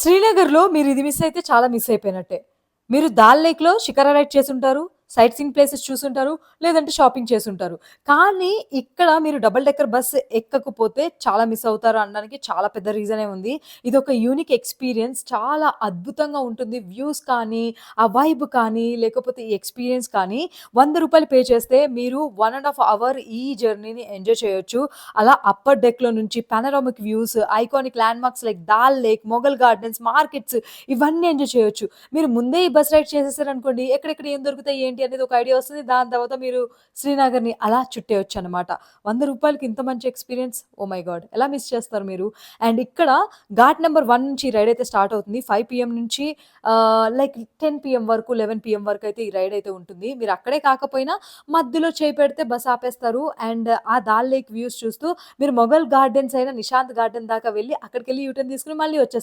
శ్రీనగర్‌లో మీరిది miss అయితే చాలా miss అయిపోయినట్టే. మీరు దాల్ లేక్‌లో షికారా రైడ్ చేసుంటారు. సైట్ సీయింగ్ ప్లేసెస్ చూసుంటారు. లేదంటే షాపింగ్ చేసుంటారు. కానీ ఇక్కడ మీరు డబుల్ డెక్కర్ బస్ ఎక్కకపోతే చాలా మిస్ అవుతారు అనడానికి చాలా పెద్ద రీజనే ఉంది. ఇదొక యూనిక్ ఎక్స్‌పీరియన్స్. చాలా అద్భుతంగా ఉంటుంది. వ్యూస్ కానీ, ఆ వైబ్ కానీ, లేకపోతే ఈ ఎక్స్‌పీరియన్స్ కానీ రూ. 100 పే చేస్తే మీరు 1 ½ అవర్ ఈ జర్నీని ఎంజాయ్ చేయొచ్చు. అలా అప్పర్ డెక్‌లో నుంచి panoramic views, iconic landmarks like dal lake, Mughal gardens, markets ఇవన్నీ ఎంజాయ్ చేయొచ్చు. మీరు ముందే ఈ బస్ రైడ్ చేసేసారనుకోండి, ఎక్కడెక్కడ ఏం దొరుకుతాయి ఏంటి అనేది ఒక ఐడియా వస్తది. దాని తర్వాత మీరు శ్రీనగర్‌ని అలా చుట్టేయొచ్చనమాట. రూ. 100కి ఇంత మంచి ఎక్స్‌పీరియన్స్ ఓహ్ మై గాడ్! ఎలా మిస్ చేస్తారు మీరు? అండ్ ఇక్కడ ఘాట్ నంబర్ 1 నుంచి రైడ్ అయితే స్టార్ట్ అవుతుంది. 5 పీఎం నుంచి లైక్ 10 పీఎం వరకు, 11 పీఎం వరకైతే ఈ రైడ్ అయితే ఉంటుంది. మీరు అక్కడే కాకపోయినా మధ్యలో చేయి పెడితే బస్ ఆపేస్తారు. అండ్ ఆ దాల్ లేక్ వ్యూస్ చూస్తూ మీరు మొఘల్ గార్డెన్స్ అయిన నిషాంత్ గార్డెన్ దాకా వెళ్లి అక్కడికెళ్ళి యూ టర్న్ తీసుకొని మళ్ళీ వచ్చేస్తారు.